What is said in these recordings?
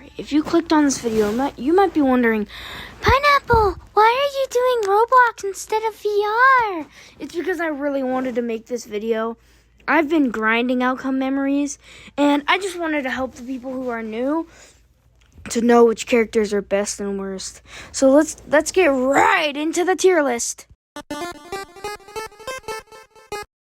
Alright, if you clicked on this video, you might be wondering, Pineapple, why are you doing Roblox instead of VR? It's because I really wanted to make this video. I've been grinding Outcome Memories, and I just wanted to help the people who are new to know which characters are best and worst. So let's get right into the tier list.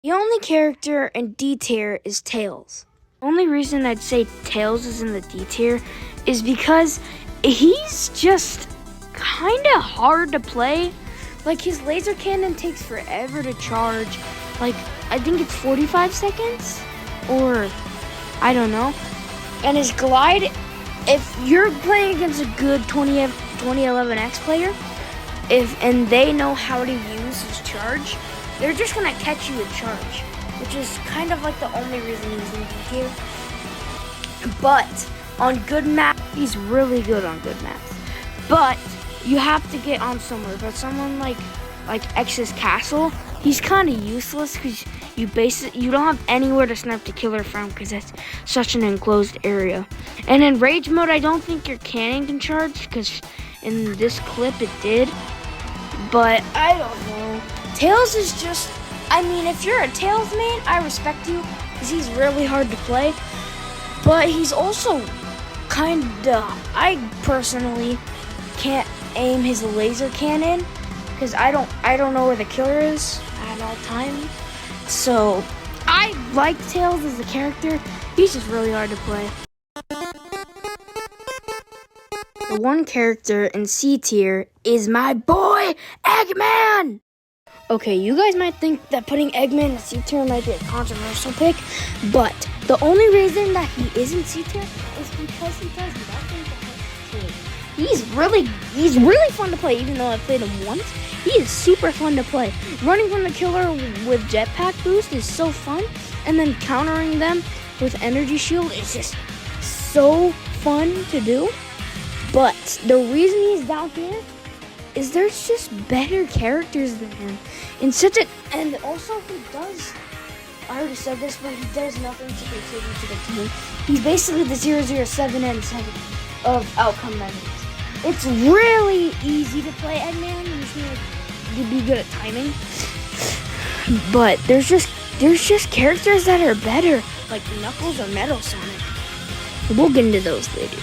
The only character in D tier is Tails. The only reason I'd say Tails is in the D tier is because he's just kind of hard to play. Like, his laser cannon takes forever to charge. Like, I think it's 45 seconds, or I don't know. And his glide, if you're playing against a good 2011X player, and they know how to use his charge, they're just gonna catch you with charge, which is kind of like the only reason he's in D tier. But on good maps, he's really good on good maps. But you have to get on somewhere. But someone like X's Castle, he's kind of useless because you don't have anywhere to snipe the killer from because it's such an enclosed area. And in rage mode, I don't think your cannon can charge because in this clip it did. But I don't know. Tails is just, I mean, if you're a Tails main, I respect you because he's really hard to play. But he's also kinda, I personally can't aim his laser cannon because I don't know where the killer is at all times. So I like Tails as a character. He's just really hard to play. The one character in C tier is my boy Eggman. Okay, you guys might think that putting Eggman in C tier might be a controversial pick, but the only reason that he is in C tier is because he does nothing to hurt the team. He's really fun to play, even though I played him once. He is super fun to play. Running from the killer with jetpack boost is so fun, and then countering them with energy shield is just so fun to do. But the reason he's down here is there's just better characters than him. And also he does, I already said this, but he does nothing to contribute to the team. He's basically the 007 of Outcome Memories. It's really easy to play Eggman. You just need to be good at timing. But there's just characters that are better, like Knuckles or Metal Sonic. We'll get into those later.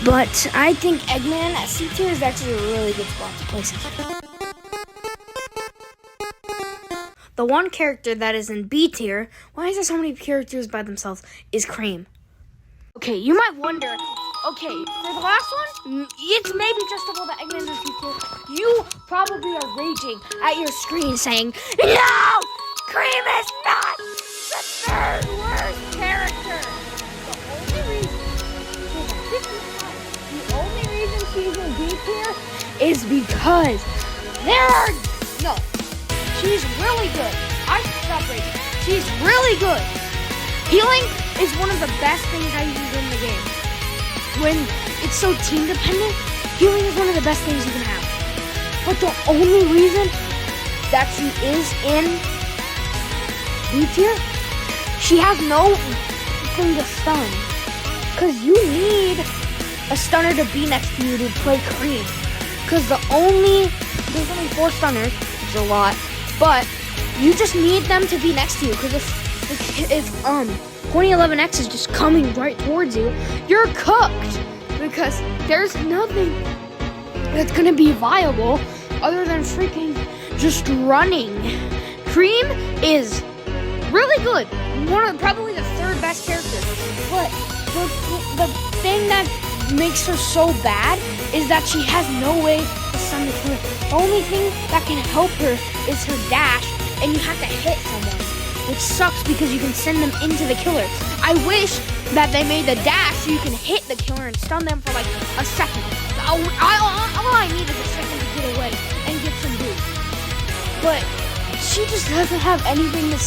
But I think Eggman at C tier is actually a really good spot to place him. The one character that is in B tier, why is there so many characters by themselves, is Cream. Okay, you might wonder, okay, for the last one, it's maybe just about the Eggman in C tier. You probably are raging at your screen saying, no! Cream is not the third worst character! The only reason she's in B tier is because she's really good. I should stop raging. She's really good. Healing is one of the best things I use in the game. When it's so team dependent, healing is one of the best things you can have. But the only reason that she is in B tier, she has no thing to stun. Because you need a stunner to be next to you to play Cream. Because there's only 4 stunners, which is a lot, but you just need them to be next to you. Because if 2011X is just coming right towards you, you're cooked. Because there's nothing that's gonna be viable other than freaking just running. Cream is really good. Probably the 3rd best character. But the thing that makes her so bad is that she has no way to stun the killer. The only thing that can help her is her dash, and you have to hit someone, which sucks because you can send them into the killer. I wish that they made the dash so you can hit the killer and stun them for like a second. All I need is a second to get away and get some boost. But she just doesn't have anything to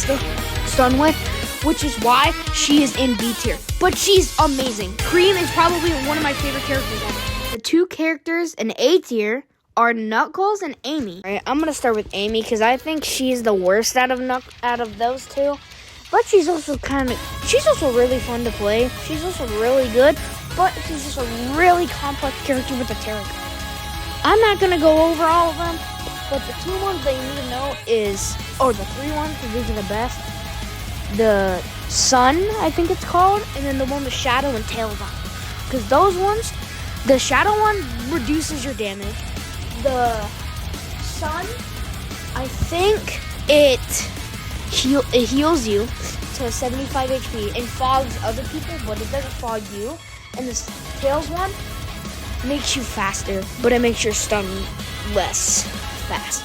stun with, which is why she is in B tier. But she's amazing. Cream is probably one of my favorite characters ever. The 2 characters in A tier are Knuckles and Amy. All right, I'm gonna start with Amy because I think she's the worst out of those 2. But she's also really fun to play. She's also really good. but he's just a really complex character with a tarot card. I'm not gonna go over all of them, but the 2 ones that you need to know is, or the 3 ones, because these are the best. The Sun, I think it's called, and then the one with Shadow and Tails on. Because those ones, the Shadow one reduces your damage. The Sun, I think it heals you to 75 HP and fogs other people, but it doesn't fog you. And this Tails one makes you faster, but it makes your stun less fast.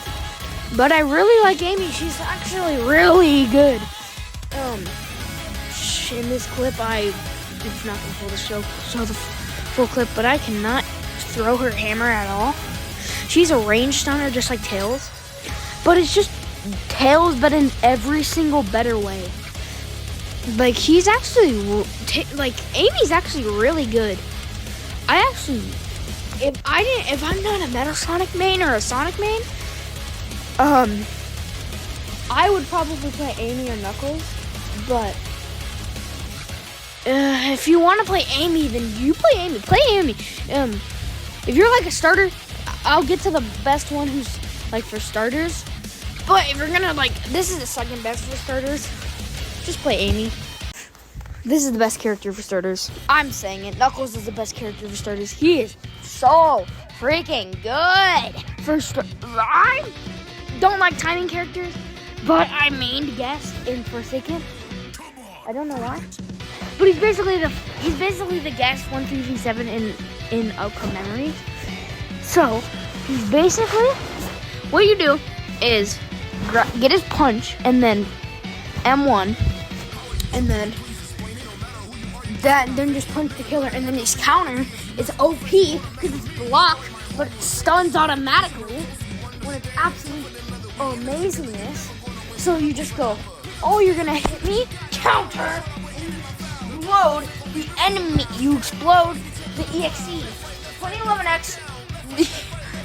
But I really like Amy. She's actually really good. In this clip, it's not gonna pull the show the full clip, but I cannot throw her hammer at all. She's a range stunner just like Tails, but it's just Tails, but in every single better way. Like he's actually Amy's actually really good. If I'm not a Metal Sonic main or a Sonic main, I would probably play Amy or Knuckles. But if you want to play Amy, then you play Amy. Play Amy. If you're like a starter, I'll get to the best one who's like for starters. But if you're gonna this is the second best for starters, just play Amy. This is the best character for starters. I'm saying it. Knuckles is the best character for starters. He is so freaking good. I don't like timing characters, but I mained Guest in Forsaken. I don't know why, but he's basically the Guest 1337 in Outcome Memories. So he's basically, what you do is get his punch and then M1, and then just punch the killer, and then his counter is OP because it's block, but it stuns automatically when it's absolute amazingness. So you just go, oh, you're gonna hit me? Counter! And you explode the enemy. You explode the EXE. 2011X.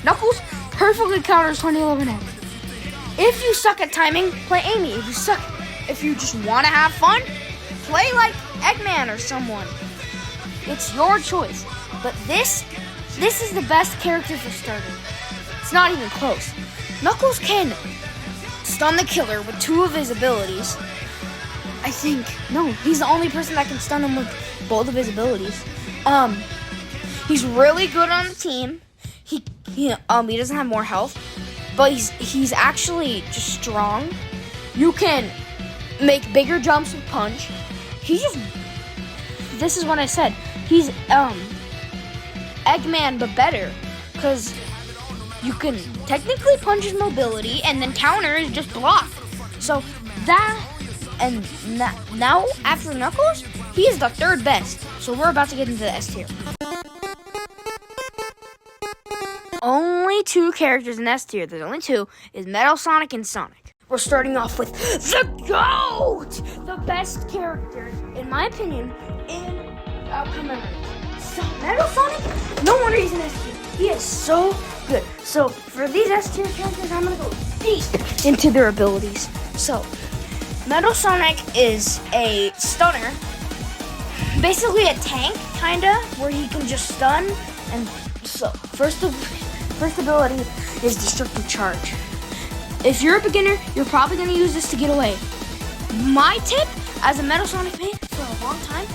Knuckles perfectly counters 2011X. If you suck at timing, play Amy. If you just want to have fun, play like Eggman or someone. It's your choice. But this is the best character for starting. It's not even close. Knuckles can stun the killer with 2 of his abilities. I think. No, he's the only person that can stun him with both of his abilities. He's really good on the team. He doesn't have more health, but he's actually just strong. You can make bigger jumps with punch. This is what I said. He's Eggman but better, because you can technically punch his mobility and then counter is just block. So now after Knuckles, he is the 3rd best. So we're about to get into the S tier. Only 2 characters in S tier. There's only 2. Is Metal Sonic and Sonic. We're starting off with the GOAT! The best character, in my opinion, in Outcome Memories. So Metal Sonic, no wonder he's in S tier. He is so good. So for these S tier characters, I'm gonna go deep into their abilities. So Metal Sonic is a stunner, basically a tank, kinda, where he can just stun. And so first ability is Destructive Charge. If you're a beginner, you're probably gonna use this to get away. My tip, as a Metal Sonic fan for a long time,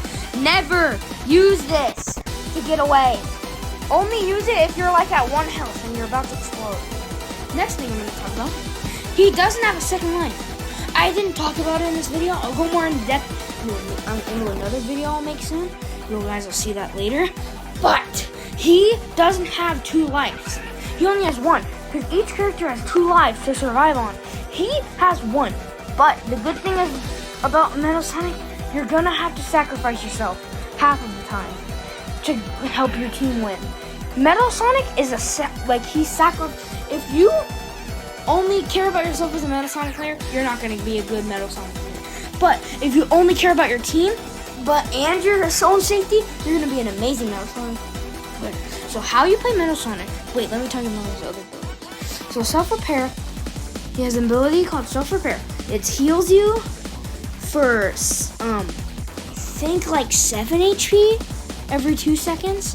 never use this to get away. Only use it if you're like at 1 health and you're about to explode. Next thing I'm gonna talk about, he doesn't have a second life. I didn't talk about it in this video. I'll go more in depth into another video I'll make soon. You guys will see that later. But he doesn't have 2 lives. He only has 1. Because each character has 2 lives to survive on. He has 1. But the good thing is about Metal Sonic, you're gonna have to sacrifice yourself half of the time to help your team win. Metal Sonic is if you only care about yourself as a Metal Sonic player, you're not going to be a good Metal Sonic player. But if you only care about your team, and your own safety, you're going to be an amazing Metal Sonic player. So how you play Metal Sonic? Wait, let me tell you about his other abilities. So Self-Repair, he has an ability called Self-Repair. It heals you for, I think like 7 HP. every 2 seconds,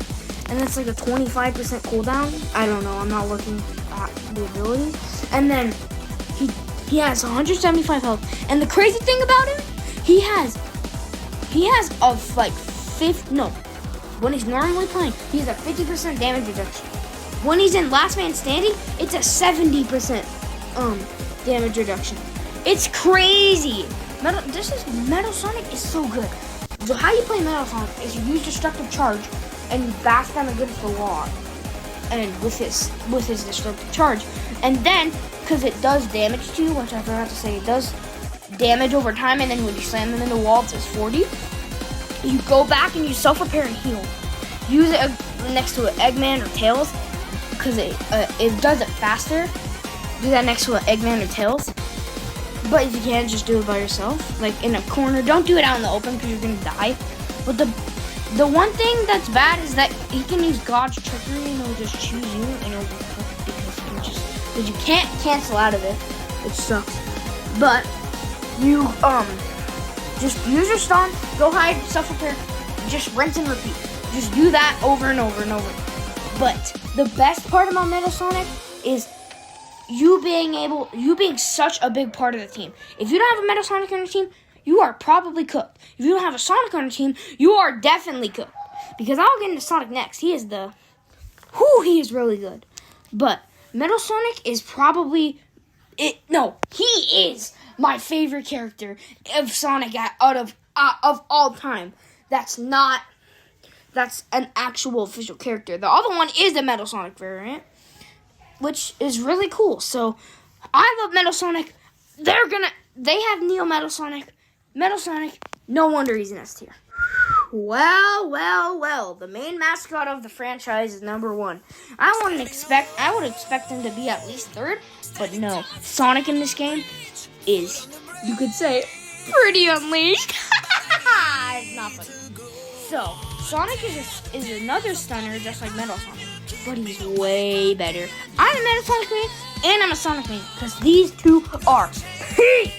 and that's like a 25% cooldown. I don't know. I'm not looking at the ability. And then he has 175 health. And the crazy thing about him, he has of like when he's normally playing, he has a 50% damage reduction. When he's in Last Man Standing, it's a 70% damage reduction. It's crazy. Metal Sonic is so good. So how you play Metal Sonic is you use Destructive Charge and you bash them against the wall, and with his Destructive Charge, and then because it does damage to you, which I forgot to say, it does damage over time, and then when you slam them in the wall, it says 40. You go back and you self-repair and heal. Use it next to an Eggman or Tails because it does it faster. Do that next to an Eggman or Tails. But if you can't, just do it by yourself, like in a corner. Don't do it out in the open because you're gonna die. But the one thing that's bad is that he can use God's Trickery and he'll just choose you and it'll be perfect because you can't cancel out of it. It sucks. But you just use your stun, go hide, self-repair, just rinse and repeat. Just do that over and over and over. But the best part about Metal Sonic is you being such a big part of the team. If you don't have a Metal Sonic on your team, you are probably cooked. If you don't have a Sonic on your team, you are definitely cooked. Because I'll get into Sonic next. He is really good. But Metal Sonic is probably he is my favorite character of Sonic out of all time. That's an actual official character. The other one is the Metal Sonic variant, which is really cool. So I love Metal Sonic. They have Neo Metal Sonic. Metal Sonic, no wonder he's in S tier. Well, the main mascot of the franchise is number 1. I would expect him to be at least 3rd, but no. Sonic in this game is, you could say, pretty unleashed. It's not funny. So, Sonic is another stunner just like Metal Sonic, but he's way better. I'm a Metal Sonic man, and I'm a Sonic man, because these two are peak.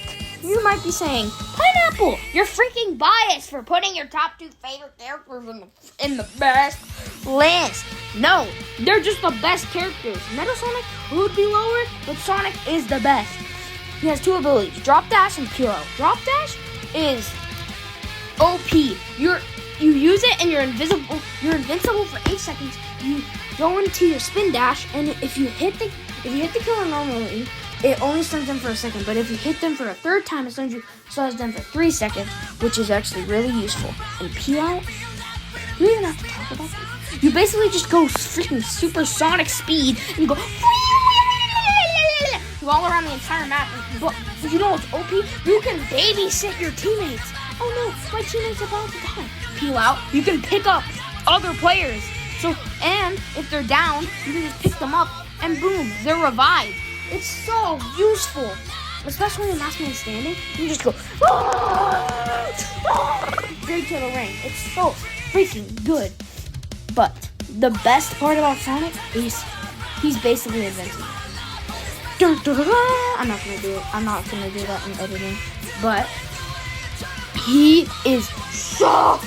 You might be saying, Pineapple, you're freaking biased for putting your top 2 favorite characters in the best list. No, they're just the best characters. Metal Sonic would be lower, but Sonic is the best. He has 2 abilities, Drop Dash and Peel Out. Drop Dash is OP. You use it and you're invincible. You're invincible for 8 seconds. You go into your Spin Dash, and if you hit the killer normally, it only stuns them for a second. But if you hit them for a 3rd time, it stuns them for 3 seconds, which is actually really useful. And Peel Out, you don't even have to talk about this. You basically just go freaking supersonic speed and go all around the entire map. But you know what's OP? You can babysit your teammates. Oh no, my teammate's about to die. Peel Out, you can pick up other players. So, and if they're down, you can just pick them up and boom, they're revived. It's so useful, especially in Last Man Standing. You just go straight to the ring. It's so freaking good. But the best part about Sonic is he's basically invincible. I'm not gonna do it. I'm not gonna do that in editing, but he is so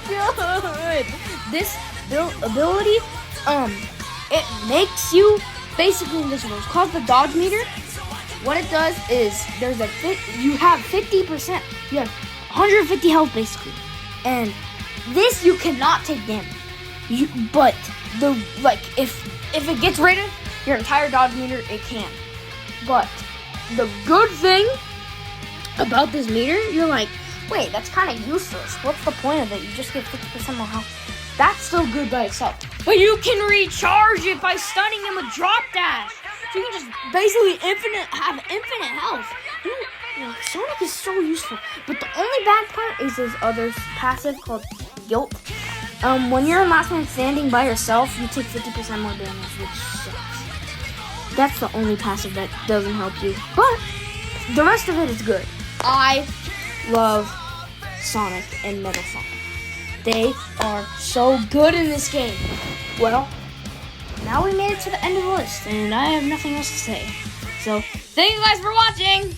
good. This ability, it makes you basically invisible. It's called the dodge meter. What it does is you have 50%. You have 150 health basically, and this you cannot take damage. But if it gets rid of your entire dodge meter, it can. But the good thing about this meter, you're like, wait, that's kind of useless. What's the point of it? You just get 50% more health. That's still good by itself. But you can recharge it by stunning him with Drop Dash. So you can just basically have infinite health. Sonic is so useful. But the only bad part is his other passive called Guilt. When you're in Last Man Standing by yourself, you take 50% more damage, which sucks. That's the only passive that doesn't help you. But the rest of it is good. I love Sonic and Metal Sonic. They are so good in this game. Well, now we made it to the end of the list, and I have nothing else to say. So, thank you guys for watching!